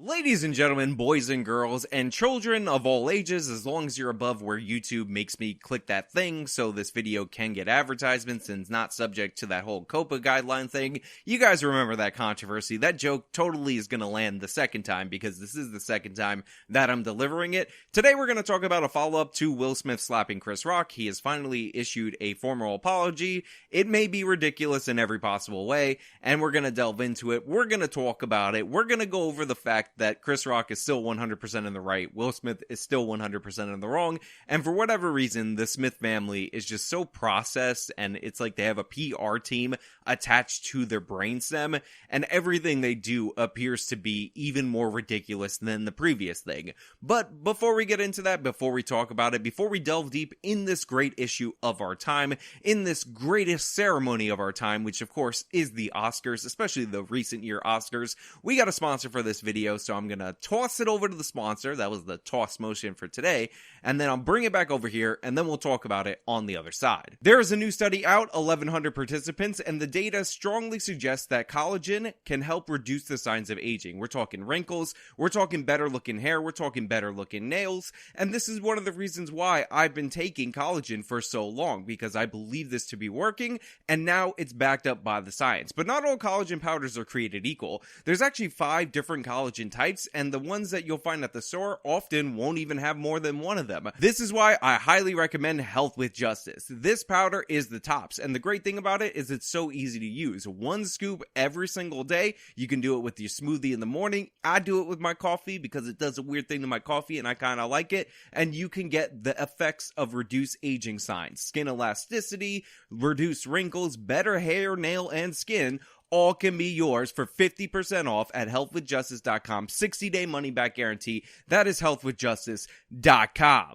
Ladies and gentlemen, boys and girls, and children of all ages, as long as you're above where YouTube makes me click that thing so this video can get advertisements and is not subject to that whole COPPA guideline thing, you guys remember that controversy. That joke totally is going to land the second time because this is the second time that I'm delivering it. Today we're going to talk about a follow-up to Will Smith slapping Chris Rock. He has finally issued a formal apology. It may be ridiculous in every possible way, and we're going to delve into it. We're going to talk about it. We're going to go over the fact that Chris Rock is still 100% in the right, Will Smith is still 100% in the wrong, and for whatever reason, the Smith family is just so processed, and it's like they have a PR team attached to their brainstem, and everything they do appears to be even more ridiculous than the previous thing. But before we get into that, before we talk about it, before we delve deep in this great issue of our time, in this greatest ceremony of our time, which of course is the Oscars, especially the recent year Oscars, we got a sponsor for this video, so I'm gonna toss it over to the sponsor. That was the toss motion for today, and then I'll bring it back over here, and then we'll talk about it on the other side. There is a new study out, 1,100 participants, and the data strongly suggests that collagen can help reduce the signs of aging. We're talking wrinkles, we're talking better looking hair, we're talking better looking nails, and this is one of the reasons why I've been taking collagen for so long, because I believe this to be working, and now it's backed up by the science. But not all collagen powders are created equal. There's actually 5 different collagen types, and the ones that you'll find at the store often won't even have more than one of them. This is why I highly recommend Health with Justice. This powder is the tops, and the great thing about it is it's so easy to use. 1 scoop every single day. You can do it with your smoothie in the morning. I do it with my coffee because it does a weird thing to my coffee and I kind of like it, and you can get the effects of reduced aging signs, skin elasticity, reduced wrinkles, better hair, nail, and skin. All can be yours for 50% off at healthwithjustice.com. 60-day money-back guarantee. That is healthwithjustice.com.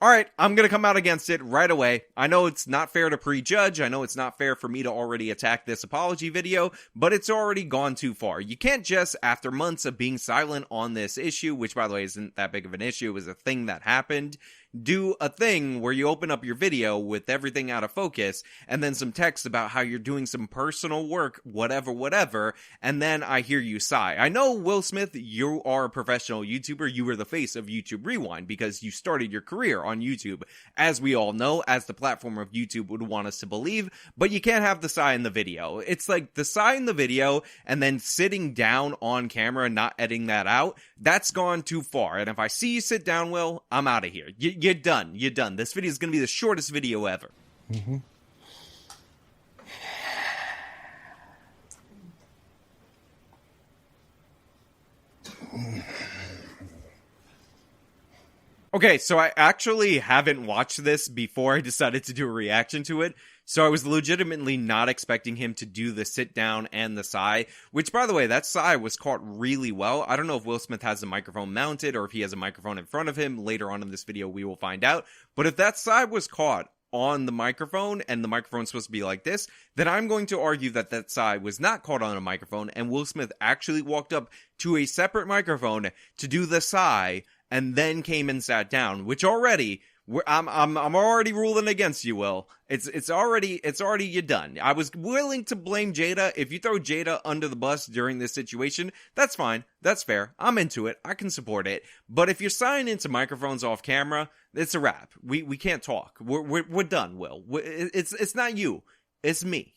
Alright, I'm gonna come out against it right away. I know it's not fair to prejudge, I know it's not fair for me to already attack this apology video, but it's already gone too far. You can't just, after months of being silent on this issue, which by the way isn't that big of an issue, it was a thing that happened, do a thing where you open up your video with everything out of focus, and then some text about how you're doing some personal work, whatever, and then I hear you sigh. I know, Will Smith, you are a professional YouTuber, you were the face of YouTube Rewind, because you started your career on YouTube, as we all know, as the platform of YouTube would want us to believe, but you can't have the sigh in the video. It's like the sigh in the video, and then sitting down on camera and not editing that out, that's gone too far, and if I see you sit down, Will, I'm out of here. You're done. You're done. This video is going to be the shortest video ever. Okay, so I actually haven't watched this before I decided to do a reaction to it, so I was legitimately not expecting him to do the sit down and the sigh, which, by the way, that sigh was caught really well. I don't know if Will Smith has the microphone mounted or if he has a microphone in front of him. Later on in this video, we will find out. But if that sigh was caught on the microphone and the microphone's supposed to be like this, then I'm going to argue that that sigh was not caught on a microphone and Will Smith actually walked up to a separate microphone to do the sigh and then came and sat down, which already, I'm already ruling against you, Will. It's already you're done. I was willing to blame Jada. If you throw Jada under the bus during this situation, that's fine. That's fair. I'm into it. I can support it. But if you're signing into microphones off camera, it's a wrap. We can't talk. We're done, Will. It's not you. It's me.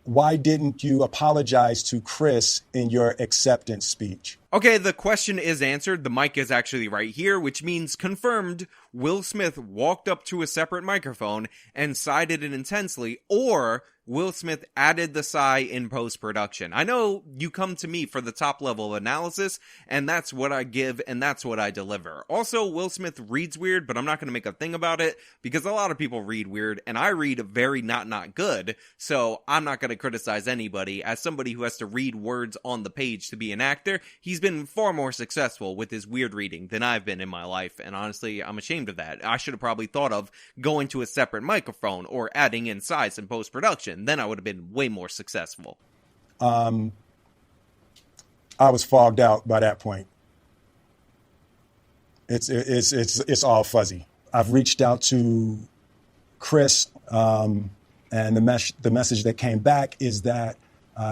Why didn't you apologize to Chris in your acceptance speech? Okay, the question is answered. The mic is actually right here, which means confirmed. Will Smith walked up to a separate microphone and sided it intensely, or Will Smith added the sigh in post-production. I know you come to me for the top level of analysis, and that's what I give, and that's what I deliver. Also, Will Smith reads weird, but I'm not going to make a thing about it, because a lot of people read weird, and I read very not good, so I'm not going to criticize anybody. As somebody who has to read words on the page to be an actor, he's He's been far more successful with his weird reading than I've been in my life, and honestly, I'm ashamed of that. I should have probably thought of going to a separate microphone or adding in size in post-production. Then I would have been way more successful. I was fogged out by that point. It's all fuzzy. I've reached out to Chris, and the message that came back is that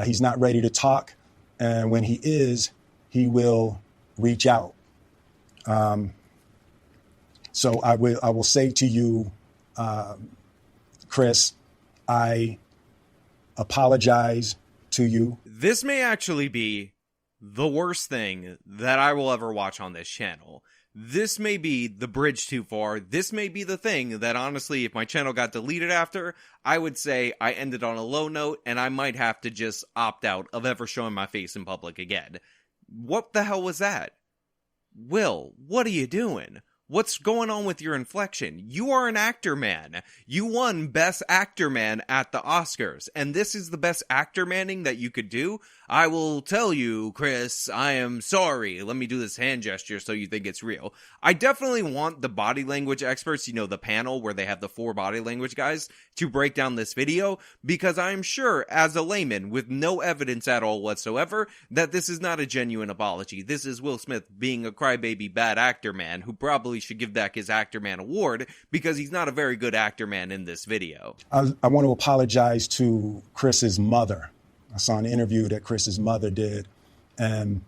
he's not ready to talk, and when he is, he will reach out. So I will say to you, Chris, I apologize to you. This may actually be the worst thing that I will ever watch on this channel. This may be the bridge too far. This may be the thing that, honestly, if my channel got deleted after, I would say I ended on a low note and I might have to just opt out of ever showing my face in public again. What the hell was that? Will, what are you doing? What's going on with your inflection? You are an actor, man. You won Best Actor Man at the Oscars, and this is the best actor manning that you could do? I will tell you, Chris, I am sorry. Let me do this hand gesture so you think it's real. I definitely want the body language experts, you know, the panel where they have the 4 body language guys, to break down this video, because I'm sure, as a layman with no evidence at all whatsoever, that this is not a genuine apology. This is Will Smith being a crybaby bad actor man who probably should give back his Actor Man award because he's not a very good actor man in this video. I want to apologize to Chris's mother. I saw an interview that Chris's mother did, and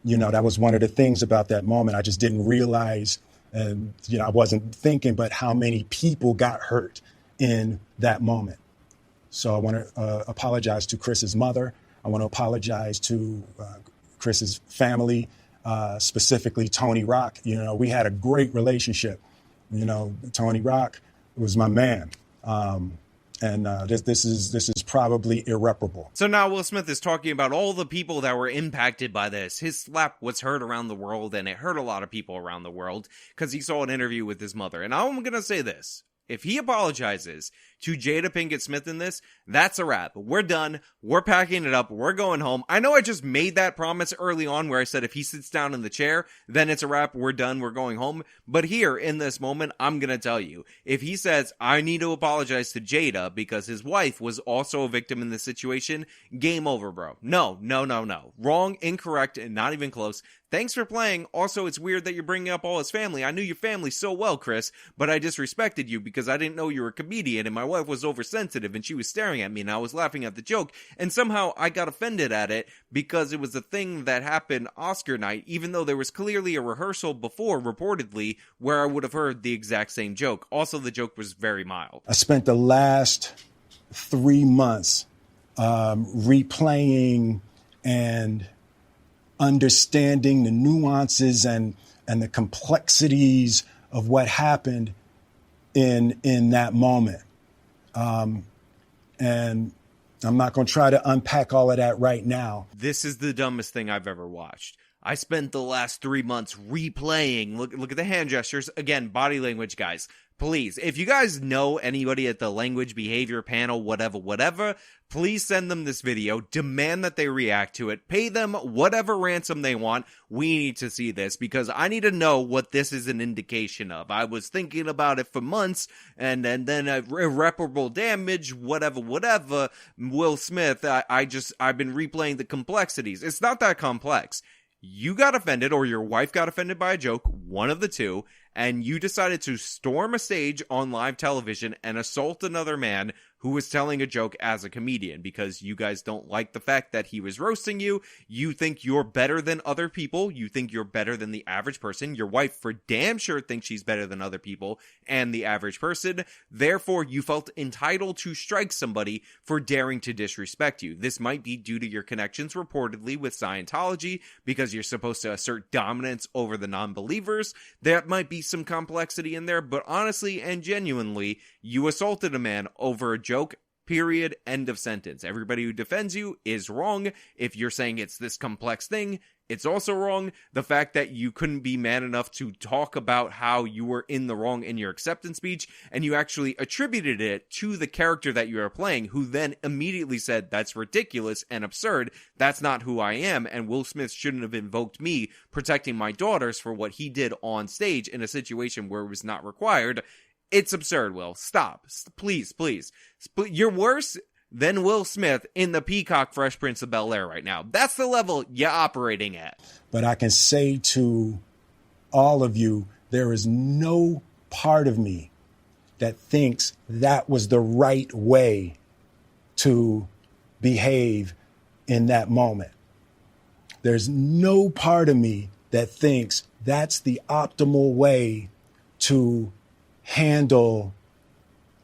you know, that was one of the things about that moment. I just didn't realize, and you know, I wasn't thinking, but how many people got hurt in that moment. So I want to apologize to Chris's mother. I want to apologize to Chris's family, specifically Tony Rock. You know, we had a great relationship. You know, Tony Rock was my man. And this is probably irreparable. So now Will Smith is talking about all the people that were impacted by this. His slap was heard around the world, and it hurt a lot of people around the world because he saw an interview with his mother. And I'm going to say this. If he apologizes to Jada Pinkett Smith in this, that's a wrap. We're done. We're packing it up. We're going home. I know I just made that promise early on where I said if he sits down in the chair, then it's a wrap. We're done. We're going home. But here, in this moment, I'm going to tell you, if he says, I need to apologize to Jada because his wife was also a victim in this situation, game over, bro. No. Wrong, incorrect, and not even close. Thanks for playing. Also, it's weird that you're bringing up all his family. I knew your family so well, Chris, but I disrespected you because I didn't know you were a comedian and my wife was oversensitive and she was staring at me and I was laughing at the joke. And somehow I got offended at it because it was a thing that happened Oscar night, even though there was clearly a rehearsal before, reportedly, where I would have heard the exact same joke. Also, the joke was very mild. I spent the last 3 months replaying and understanding the nuances and the complexities of what happened in that moment. And I'm not going to try to unpack all of that right now. This is the dumbest thing I've ever watched. I spent the last 3 months replaying. Look at the hand gestures. Again, body language, guys. Please, if you guys know anybody at the language behavior panel, whatever, please send them this video. Demand that they react to it. Pay them whatever ransom they want. We need to see this because I need to know what this is an indication of. I was thinking about it for months and then irreparable damage, whatever. Will Smith, I've been replaying the complexities. It's not that complex. You got offended or your wife got offended by a joke, one of the two, and you decided to storm a stage on live television and assault another man who was telling a joke as a comedian because you guys don't like the fact that he was roasting you. You think you're better than other people. You think you're better than the average person. Your wife for damn sure thinks she's better than other people and the average person. Therefore, you felt entitled to strike somebody for daring to disrespect you. This might be due to your connections reportedly with Scientology because you're supposed to assert dominance over the non-believers. That might be some complexity in there, but honestly and genuinely, you assaulted a man over a joke, period, end of sentence. Everybody who defends you is wrong. If you're saying it's this complex thing, It's also wrong the fact that you couldn't be man enough to talk about how you were in the wrong in your acceptance speech, and you actually attributed it to the character that you are playing, who then immediately said, that's ridiculous and absurd, that's not who I am, and Will Smith shouldn't have invoked me protecting my daughters for what he did on stage in a situation where it was not required. It's absurd, Will. Stop. Please, please. You're worse than Will Smith in the Peacock Fresh Prince of Bel-Air right now. That's the level you're operating at. But I can say to all of you, there is no part of me that thinks that was the right way to behave in that moment. There's no part of me that thinks that's the optimal way to handle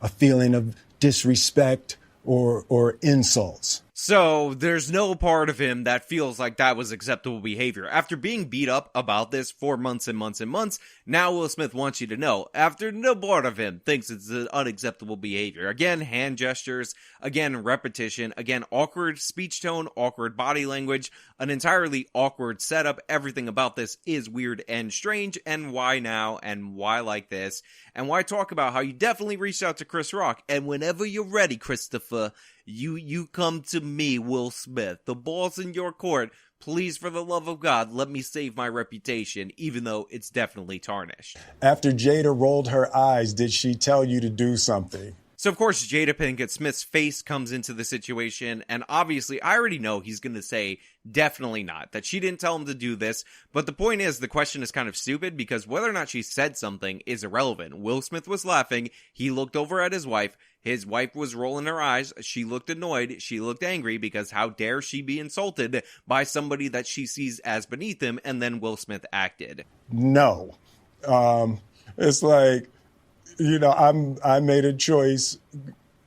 a feeling of disrespect or insults. So there's no part of him that feels like that was acceptable behavior. After being beat up about this for months and months and months, now Will Smith wants you to know, after no part of him thinks it's an unacceptable behavior. Again, hand gestures, again, repetition, again, awkward speech tone, awkward body language, an entirely awkward setup. Everything about this is weird and strange, and why now, and why like this, and why talk about how you definitely reached out to Chris Rock, and whenever you're ready, Christopher, you come to me, Will Smith. The ball's in your court. Please, for the love of God, let me save my reputation, even though it's definitely tarnished. After Jada rolled her eyes, did she tell you to do something? So, of course, Jada Pinkett Smith's face comes into the situation, and obviously, I already know he's going to say definitely not, that she didn't tell him to do this, but the point is, the question is kind of stupid, because whether or not she said something is irrelevant. Will Smith was laughing, he looked over at his wife was rolling her eyes, she looked annoyed, she looked angry, because how dare she be insulted by somebody that she sees as beneath him, and then Will Smith acted. No. It's like, I made a choice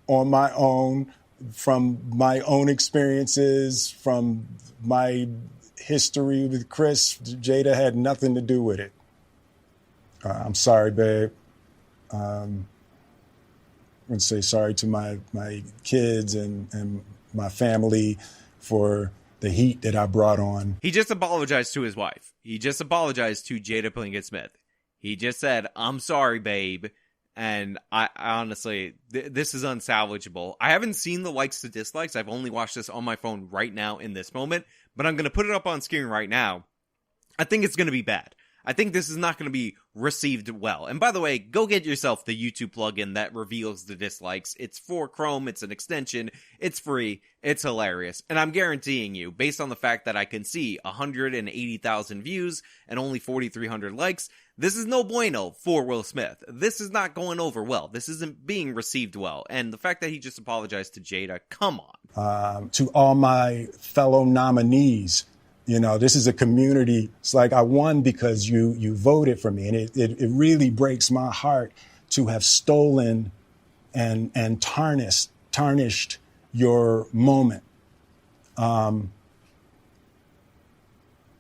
on my own, from my own experiences, from my history with Chris. Jada had nothing to do with it. I'm sorry, babe. I'm going to say sorry to my kids and my family for the heat that I brought on. He just apologized to his wife. He just apologized to Jada Pinkett Smith. He just said, I'm sorry, babe. And I honestly, this is unsalvageable. I haven't seen the likes to dislikes. I've only watched this on my phone right now in this moment, but I'm going to put it up on screen right now. I think it's going to be bad. I think this is not going to be received well. And by the way, go get yourself the YouTube plugin that reveals the dislikes. It's for Chrome. It's an extension. It's free. It's hilarious. And I'm guaranteeing you, based on the fact that I can see 180,000 views and only 4,300 likes, this is no bueno for Will Smith. This is not going over well. This isn't being received well. And the fact that he just apologized to Jada, come on. To all my fellow nominees, this is a community. It's like I won because you voted for me. And it really breaks my heart to have stolen and tarnished your moment. I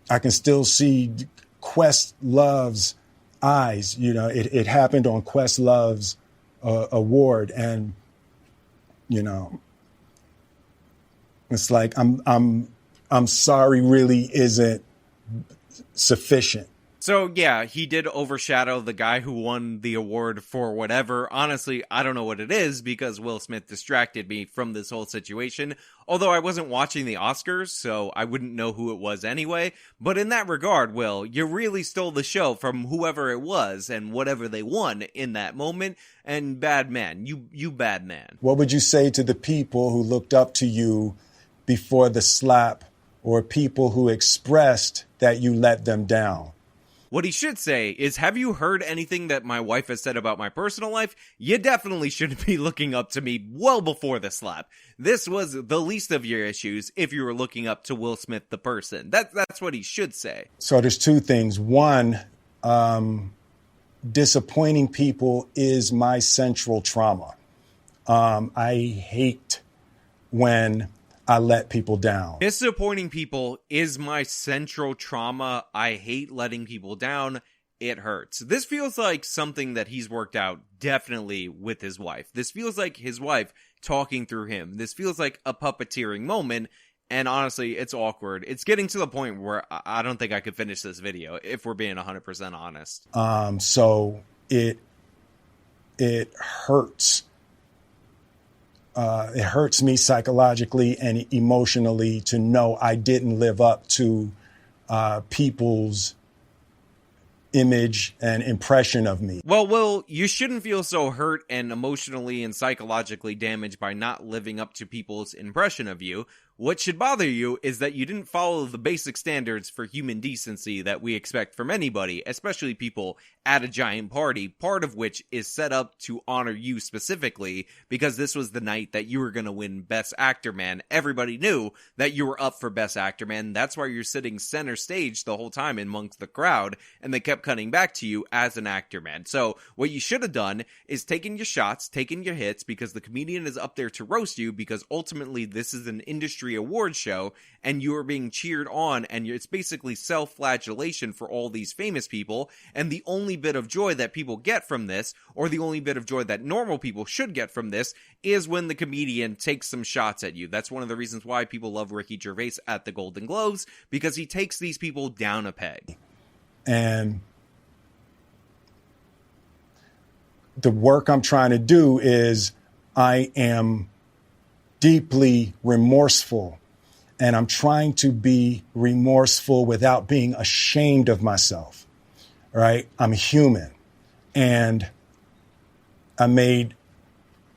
can still see Questlove's eyes. It happened on Questlove's award. And, it's like I'm sorry really isn't sufficient. So, yeah, he did overshadow the guy who won the award for whatever. Honestly, I don't know what it is because Will Smith distracted me from this whole situation. Although I wasn't watching the Oscars, so I wouldn't know who it was anyway. But in that regard, Will, you really stole the show from whoever it was and whatever they won in that moment. And bad man, you bad man. What would you say to the people who looked up to you before the slap, or people who expressed that you let them down? What he should say is, have you heard anything that my wife has said about my personal life? You definitely shouldn't be looking up to me well before the slap. This was the least of your issues if you were looking up to Will Smith the person. That's what he should say. So there's two things. One, disappointing people is my central trauma. I hate when I let people down. Disappointing people is my central trauma. I hate letting people down. It hurts. This feels like something that he's worked out definitely with his wife. This feels like his wife talking through him. This feels like a puppeteering moment. And honestly, it's awkward. It's getting to the point where I don't think I could finish this video, if we're being 100% honest. So it hurts. It hurts me psychologically and emotionally to know I didn't live up to people's image and impression of me. Well, Will, you shouldn't feel so hurt and emotionally and psychologically damaged by not living up to people's impression of you. What should bother you is that you didn't follow the basic standards for human decency that we expect from anybody, especially people at a giant party, part of which is set up to honor you specifically, because this was the night that you were going to win Best Actor Man. Everybody knew that you were up for Best Actor Man. That's why you're sitting center stage the whole time amongst the crowd, and they kept cutting back to you as an actor man. So what you should have done is taken your shots, taken your hits, because the comedian is up there to roast you, because ultimately this is an industry award show and you are being cheered on, and it's basically self-flagellation for all these famous people. And the only bit of joy that people get from this, or the only bit of joy that normal people should get from this, is when the comedian takes some shots at you. That's one of the reasons why people love Ricky Gervais at the Golden Globes, because he takes these people down a peg. And the work I'm trying to do is, I am deeply remorseful, and I'm trying to be remorseful without being ashamed of myself, right? I'm human, and I made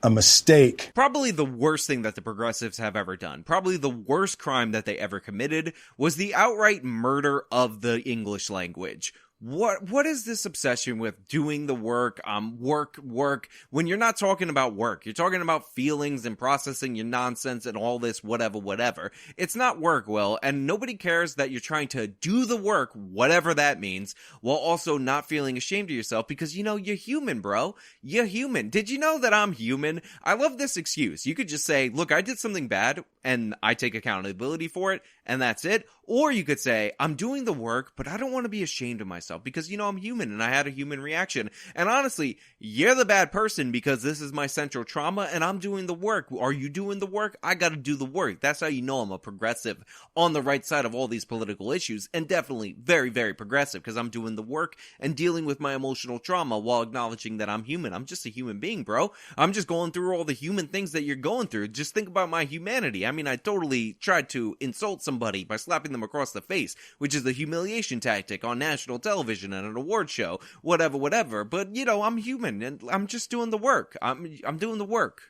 a mistake. Probably the worst thing that the progressives have ever done, probably the worst crime that they ever committed, was the outright murder of the English language. What is this obsession with doing the work, work, when you're not talking about work? You're talking about feelings and processing your nonsense and all this whatever. It's not work, Will, and nobody cares that you're trying to do the work, whatever that means, while also not feeling ashamed of yourself, because, you're human, bro. You're human. Did you know that I'm human? I love this excuse. You could just say, look, I did something bad, and I take accountability for it, and that's it. Or you could say, I'm doing the work, but I don't want to be ashamed of myself because, I'm human and I had a human reaction. And honestly, you're the bad person because this is my central trauma and I'm doing the work. Are you doing the work? I got to do the work. That's how you know I'm a progressive on the right side of all these political issues, and definitely very, very progressive, because I'm doing the work and dealing with my emotional trauma while acknowledging that I'm human. I'm just a human being, bro. I'm just going through all the human things that you're going through. Just think about my humanity. I mean, I totally tried to insult somebody by slapping them across the face, which is the humiliation tactic on national television and an award show, whatever. But, I'm human and I'm just doing the work. I'm doing the work.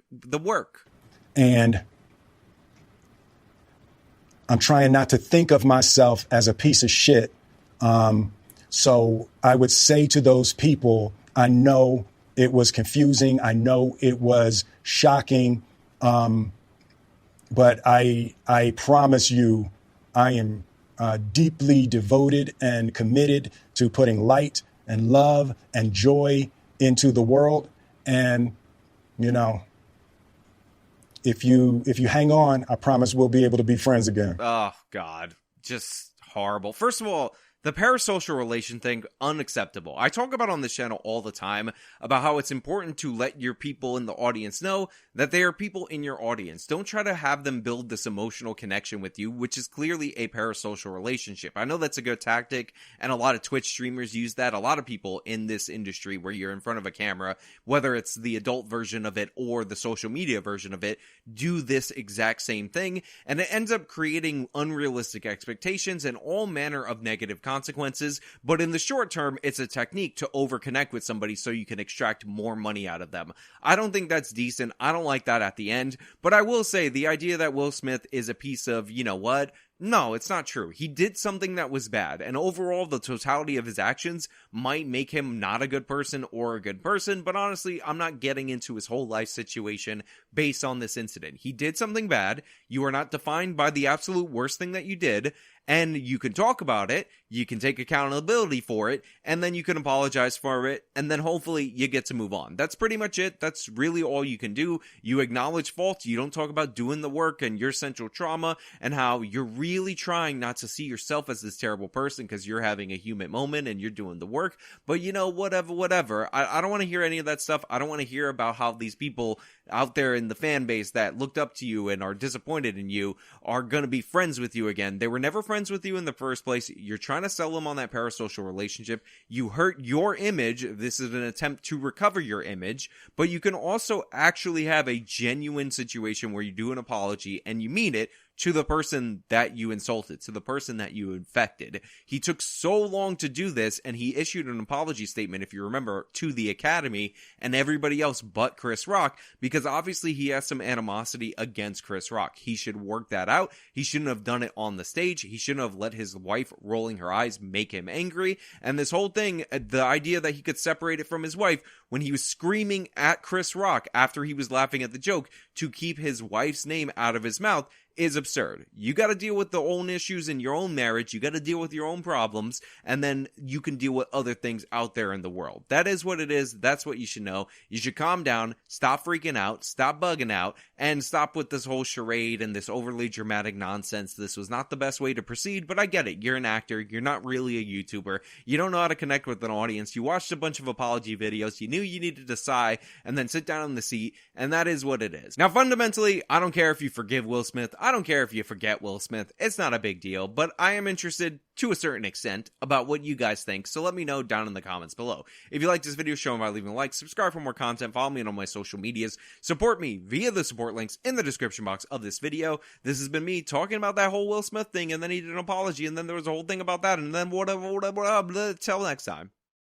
And I'm trying not to think of myself as a piece of shit. So I would say to those people, I know it was confusing. I know it was shocking. But I promise you, I am deeply devoted and committed to putting light and love and joy into the world. And, if you hang on, I promise we'll be able to be friends again. Oh, God. Just horrible. First of all, the parasocial relation thing, unacceptable. I talk about on this channel all the time about how it's important to let your people in the audience know that they are people in your audience. Don't try to have them build this emotional connection with you, which is clearly a parasocial relationship. I know that's a good tactic, and a lot of Twitch streamers use that. A lot of people in this industry where you're in front of a camera, whether it's the adult version of it or the social media version of it, do this exact same thing, and it ends up creating unrealistic expectations and all manner of negative consequences. But in the short term, it's a technique to overconnect with somebody so you can extract more money out of them. I don't think that's decent. I don't like that at the end. But I will say the idea that Will Smith is a piece of, what? No, it's not true. He did something that was bad, and overall, the totality of his actions might make him not a good person or a good person, but honestly, I'm not getting into his whole life situation based on this incident. He did something bad. You are not defined by the absolute worst thing that you did, and you can talk about it, you can take accountability for it, and then you can apologize for it, and then hopefully you get to move on. That's pretty much it. That's really all you can do. You acknowledge fault. You don't talk about doing the work and your central trauma and how you're really trying not to see yourself as this terrible person because you're having a human moment and you're doing the work. But whatever. I don't want to hear any of that stuff. I don't want to hear about how these people out there in the fan base that looked up to you and are disappointed in you are going to be friends with you again. They were never friends with you in the first place. You're trying to sell them on that parasocial relationship. You hurt your image. This is an attempt to recover your image, but you can also actually have a genuine situation where you do an apology and you mean it to the person that you insulted, to the person that you infected. He took so long to do this, and he issued an apology statement, if you remember, to the Academy and everybody else but Chris Rock, because obviously he has some animosity against Chris Rock. He should work that out. He shouldn't have done it on the stage. He shouldn't have let his wife rolling her eyes make him angry. And this whole thing, the idea that he could separate it from his wife when he was screaming at Chris Rock after he was laughing at the joke to keep his wife's name out of his mouth, is absurd. You got to deal with the own issues in your own marriage. You got to deal with your own problems, and then you can deal with other things out there in the world. That is what it is. That's what you should know. You should calm down, stop freaking out, stop bugging out, and stop with this whole charade and this overly dramatic nonsense. This was not the best way to proceed, but I get it. You're an actor. You're not really a YouTuber. You don't know how to connect with an audience. You watched a bunch of apology videos. You knew you needed to sigh and then sit down in the seat, and that is what it is. Now, fundamentally, I don't care if you forgive Will Smith. I don't care if you forget Will Smith. It's not a big deal, but I am interested to a certain extent about what you guys think, so let me know down in the comments below. If you like this video, show me by leaving a like, subscribe for more content, follow me on my social medias, support me via the support links in the description box of this video. This has been me talking about that whole Will Smith thing, and then he did an apology, and then there was a whole thing about that, and then whatever. Till next time.